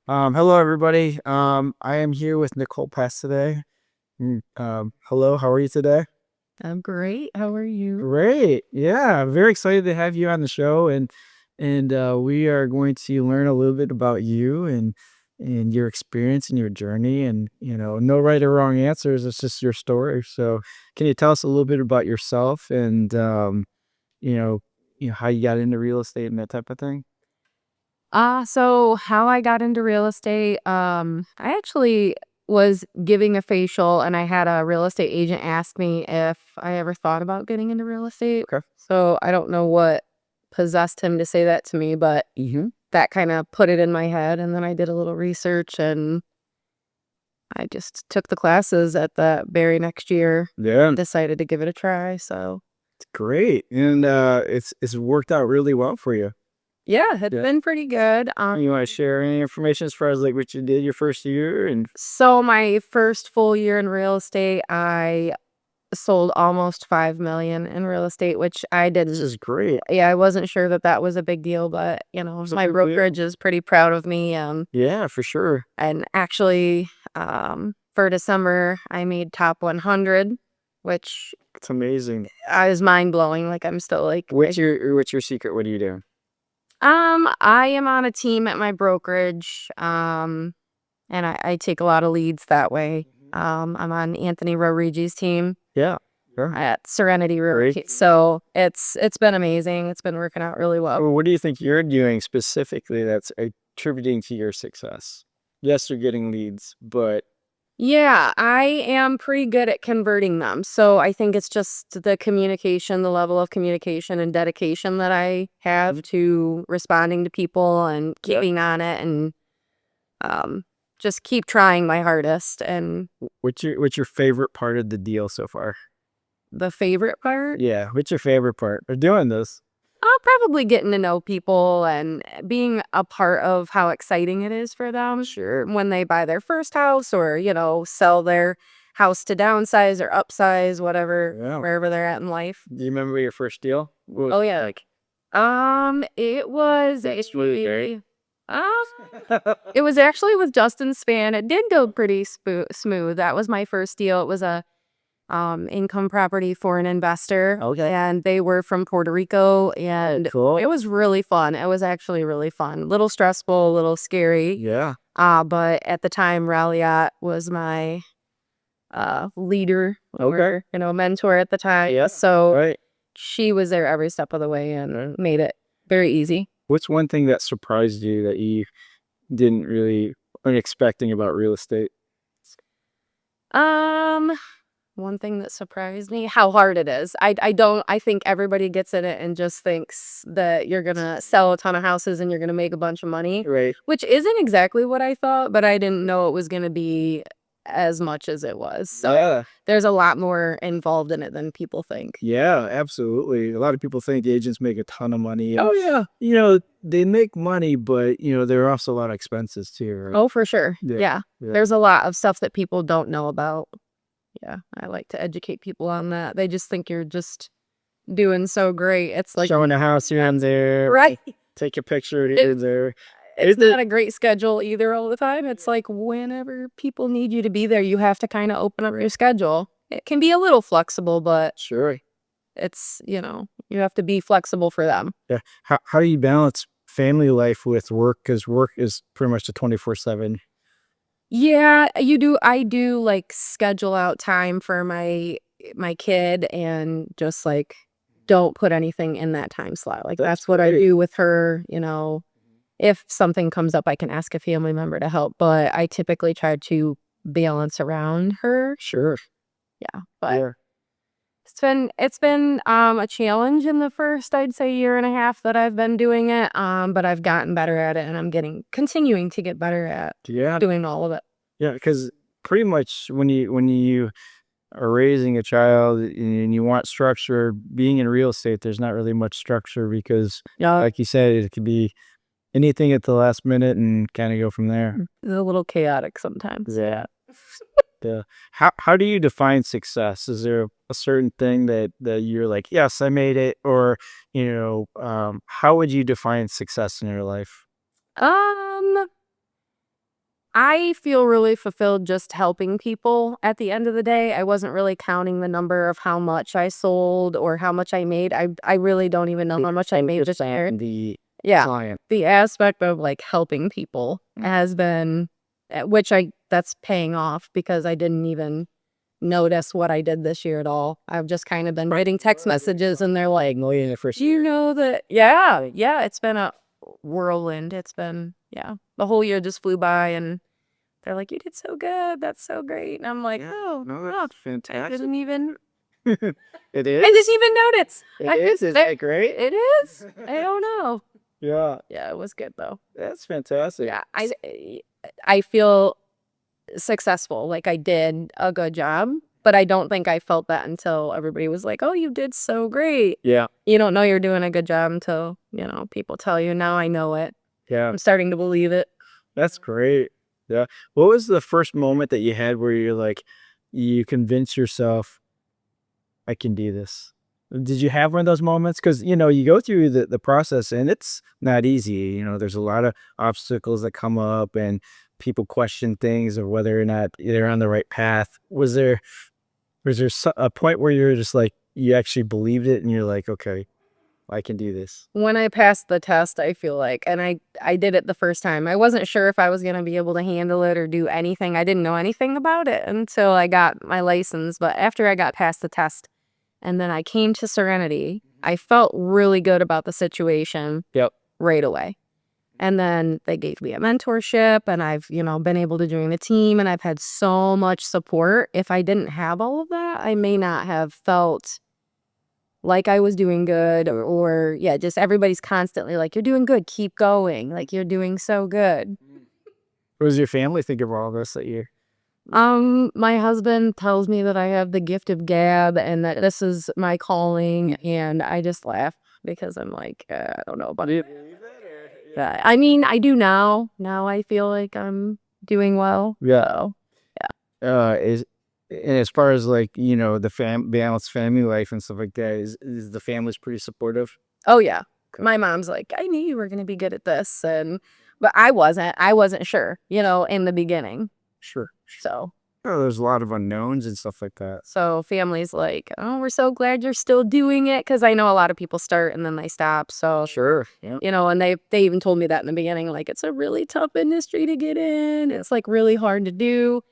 Hello everybody. I am here with Nicole Pass today. Hello, how are you today? I'm great. How are you? Great. Yeah, I'm very excited to have you on the show and we are going to learn a little bit about you and your experience and your journey and no right or wrong answers. It's just your story. So, can you tell us a little bit about yourself and you know, how you got into real estate and that type of thing? So how I got into real estate, I actually was giving a facial and I had a real estate agent ask me if I ever thought about getting into real estate. Okay. So I don't know what possessed him to say that to me, but Mhm. that kind of put it in my head. And then I did a little research and I just took the classes at the very next year, Yeah. decided to give it a try. So Great, and, it's worked out really well for you. yeah, it's Yeah. been pretty good. You wanna share any information as far as, like, what you did your first year and So my first full year in real estate, I sold almost 5 million in real estate, which I this didn't. is great. Yeah, I wasn't sure that that was a big deal, but It's a my big deal. brokerage is pretty proud of me. Yeah, for sure. And actually, for December, I made top 100, which It's amazing. is mind blowing. Like I'm still like, What's your secret? What are you doing? I am on a team at my brokerage, and I take a lot of leads that way. Mhm. I'm on Anthony Rorigi's team Yeah, sure. at Serenity Great. Realty. So it's been amazing. It's been working out really well. Well, what do you think you're doing specifically that's attributing to your success? Yes, you're getting leads, but Yeah, I am pretty good at converting them. So I think it's just the communication, the level of communication and dedication that I have Mhm. to responding to people and Yeah. keeping on it and um, just keep trying my hardest. And What's your favorite part of the deal so far? the favorite part, Yeah, what's your favorite part of doing this? probably getting to know people and being a part of how exciting it is for them Sure. when they buy their first house or, sell their house to downsize or upsize, whatever, Yeah. wherever they're at in life. Do you remember your first deal? What was Oh, it yeah. like? It was It's really great. um, it was actually with Justin Span. It did go pretty smooth. That was my first deal. It was a income property for an investor, Okay. and they were from Puerto Rico, Oh, and cool. it was really fun. It was actually really fun. Little stressful, a little scary. Yeah. But at the time, Raliat was my leader Okay. or mentor at the time. Yeah. So Right. she was there every step of the way and made it very easy. What's one thing that surprised you that you didn't really unexpecting about real estate? Um, One thing that surprised me, how hard it is. I think everybody gets in it and just thinks that you're gonna sell a ton of houses and you're gonna make a bunch of money, Right. which isn't exactly what I thought, but I didn't know it was gonna be as much as it was. So Yeah. there's a lot more involved in it than people think. Yeah, absolutely. A lot of people think agents make a ton of money. Oh yeah. They make money, but there are also a lot of expenses too, right? Oh, for sure. Yeah. Yeah. Yeah. There's a lot of stuff that people don't know about. Yeah, I like to educate people on that. They just think you're just doing so great. It's like Showing the house here and there, right. take a picture here It and there. it's Is it? not a great schedule either all the time. It's like whenever people need you to be there, you have to kinda open up your schedule. It can be a little flexible, but Sure. you have to be flexible for them. Yeah. How do you balance family life with work? Because work is pretty much a 24/7. Yeah, you do I do, like, schedule out time for my kid and just, like, don't put anything in that time slot. Like, That's that's what I great. do with her. If something comes up, I can ask a family member to help, but I typically try to balance around her. Sure. Yeah, but Yeah. it's been a challenge in the first, I'd say, year and a half that I've been doing it, but I've gotten better at it, and I'm continuing to get better at Yeah. doing all of it. Yeah. Because pretty much when you are raising a child and you want structure, being in real estate, there's not really much structure because, Yeah, like you said, it could be anything at the last minute and kind of go from there. it's a little chaotic sometimes. Yeah. Yeah. How do you define success? Is there a certain thing that you're like, yes, I made it, or how would you define success in your life? Um, I feel really fulfilled just helping people at the end of the day. I wasn't really counting the number of how much I sold or how much I made. I really don't even know how much I made just there. The Yeah. client. The aspect of like helping people has been, that's paying off because I didn't even notice what I did this year at all. I've just kind of been writing text messages and they're like, Million the first do you know that? Yeah. Yeah. It's been a whirlwind. It's been, yeah. The whole year just flew by and they're like, you did so good. That's so great. And I'm like, oh, no, oh, that's I fantastic. didn't even, It I is. didn't even notice. It is. Is that great? It is. I don't know. Yeah, Yeah, it was good though. that's fantastic. Yeah, I feel successful. Like I did a good job, but I don't think I felt that until everybody was like, "Oh, you did so great." Yeah, You don't know you're doing a good job until, people tell you. Now I know it. yeah, I'm starting to believe it. that's great. Yeah. What was the first moment that you had where you're like, you convince yourself, I can do this? Did you have one of those moments? Because you go through the process and it's not easy. There's a lot of obstacles that come up and people question things or whether or not they're on the right path. Was there a point where you're just like, you actually believed it and you're like, okay, I can do this? When I passed the test, I feel like, and I did it the first time. I wasn't sure if I was going to be able to handle it or do anything. I didn't know anything about it until I got my license. But after I got past the test and then I came to Serenity, I felt really good about the situation Yep. right away. And then they gave me a mentorship and I've, been able to join the team and I've had so much support. If I didn't have all of that, I may not have felt like I was doing good or yeah, just everybody's constantly like, you're doing good, keep going. Like you're doing so good. What does your family think of all this that you? My husband tells me that I have the gift of gab and that this is my calling and I just laugh because I'm like, I don't know about it. Yeah, I mean, I do now. Now I feel like I'm doing well. Yeah. So, Is and as far as like, the balanced family life and stuff like that, is the family's pretty supportive? oh yeah. My mom's like, I knew you were going to be good at this but I wasn't. I wasn't sure, in the beginning. Sure. So, Oh, there's a lot of unknowns and stuff like that. family's like, "Oh, we're so glad you're still doing it," because I know a lot of people start and then they stop. So, Sure. Yeah. and they even told me that in the beginning, like it's a really tough industry to get in. It's like really hard to do.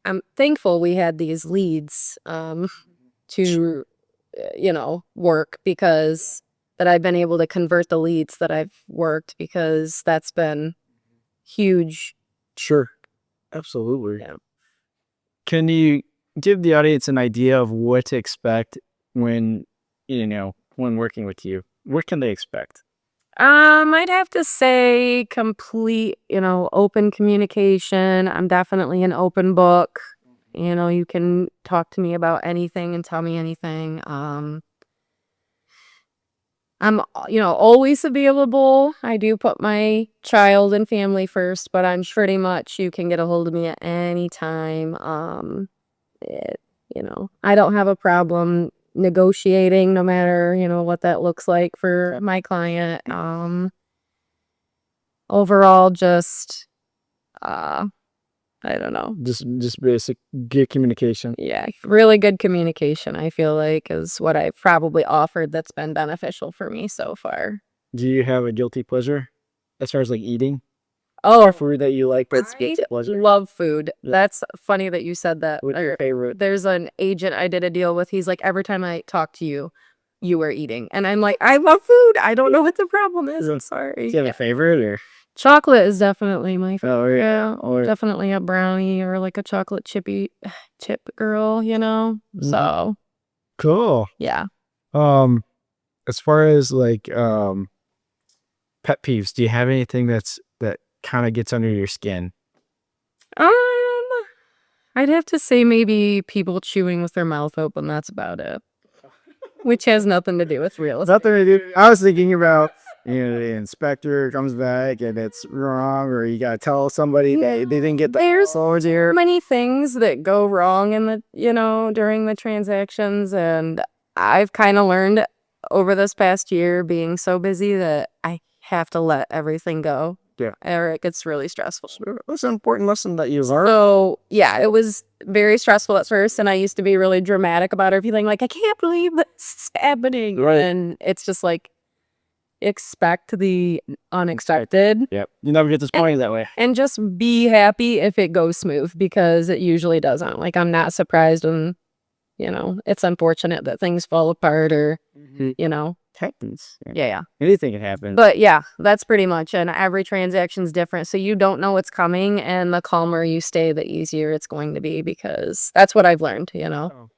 I'm thankful we had these leads to work because that I've been able to convert the leads that I've worked because that's been huge. Sure. Absolutely. Yeah. Can you give the audience an idea of what to expect when, when working with you? What can they expect? I'd have to say complete, open communication. I'm definitely an open book. You can talk to me about anything and tell me anything. I'm, always available. I do put my child and family first, but I'm pretty much, you can get a hold of me at any time. It, I don't have a problem negotiating no matter, what that looks like for my client. Overall, just, I don't know. Just basic good communication. Yeah, really good communication, I feel like, is what I've probably offered that's been beneficial for me so far. Do you have a guilty pleasure as far as like eating? Oh, Or food that you like, but it's I guilty pleasure? love food. That's funny that you said that. What's your favorite? There's an agent I did a deal with. He's like, every time I talk to you, you are eating. And I'm like, I love food. I don't know what the problem is. I'm Do sorry. you have a favorite or? Chocolate is definitely my favorite. Oh, Yeah, or definitely a brownie or like a chocolate chip girl, So, cool. yeah. As far as like pet peeves, do you have anything that kind of gets under your skin? Um, I'd have to say maybe people chewing with their mouth open. That's about it. Which has nothing to do with real estate. Nothing to do. I was thinking about the inspector comes back and it's wrong, or you gotta tell somebody they didn't get the There's solds here. many things that go wrong in the, during the transactions. And I've kind of learned over this past year being so busy that I have to let everything go. Yeah. or it gets really stressful. That's an important lesson that you learned. So, yeah, it was very stressful at first, and I used to be really dramatic about everything, like, "I can't believe this is happening." Right. And it's just like, expect the unexpected. Yep. You never get disappointed that way. And just be happy if it goes smooth, because it usually doesn't. Like, I'm not surprised when, it's unfortunate that things fall apart or, you know. Happens. Yeah. Anything can happen. But yeah, that's pretty much, and every transaction's different. So you don't know what's coming, and the calmer you stay, the easier it's going to be, because that's what I've learned. Oh.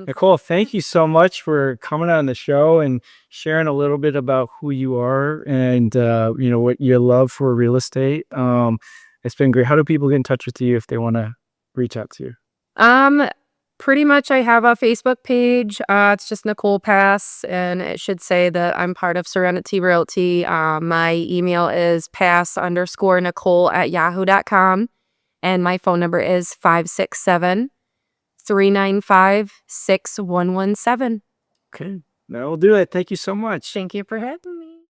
Nicole, thank you so much for coming on the show and sharing a little bit about who you are and what your love for real estate. It's been great. How do people get in touch with you if they want to reach out to you? Pretty much I have a Facebook page. It's just Nicole Pass, and it should say that I'm part of Serenity Realty. My email is pass_Nicole@yahoo.com, and my phone number is 567-395-6117. Okay. That will do it. Thank you so much. Thank you for having me.